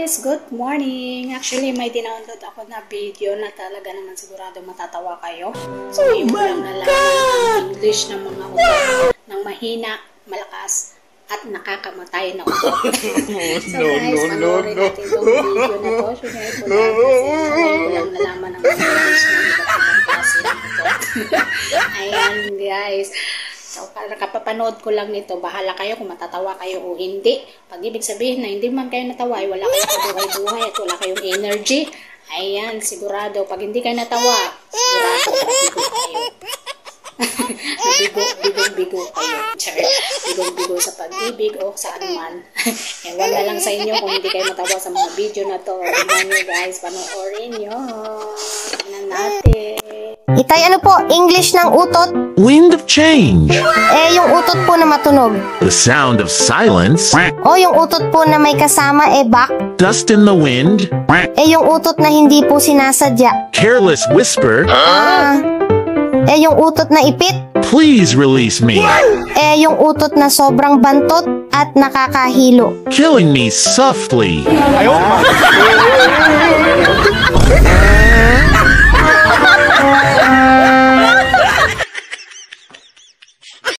guys! Good morning! Actually, may dinownload ako na video na talaga naman sigurado matatawa kayo. So, yung lang nalaman ng English ng mga utot ng mahina, malakas, at nakakamatay na utot. So guys, panoorin natin itong video na to. Share ko lang kasi ngayon ko lang nalaman ng English ng iba't klase ng utot. Ayan guys. So, kapapanood ko lang nito, bahala kayo kung matatawa kayo o hindi. Pag ibig sabihin na hindi man kayo natawa, ay wala kayong kabuhay-buhay at wala kayong energy. Ayan, sigurado. Pag hindi kayo natawa, sigurado bigo kayo. Bigo kayo. Bigo sa pag-ibig o sa anuman. Ewan na lang sa inyo kung hindi kayo natawa sa mga video na to. Tignan nyo guys, panoorin nyo. Tignan natin. Itay, ano po, English ng utot? Wind of change. Yung utot po na matunog. The sound of silence. Yung utot po na may kasama, back. Dust in the wind. Yung utot na hindi po sinasadya. Careless whisper. Yung utot na ipit. Please release me. Yung utot na sobrang bantot at nakakahilo. Killing me softly.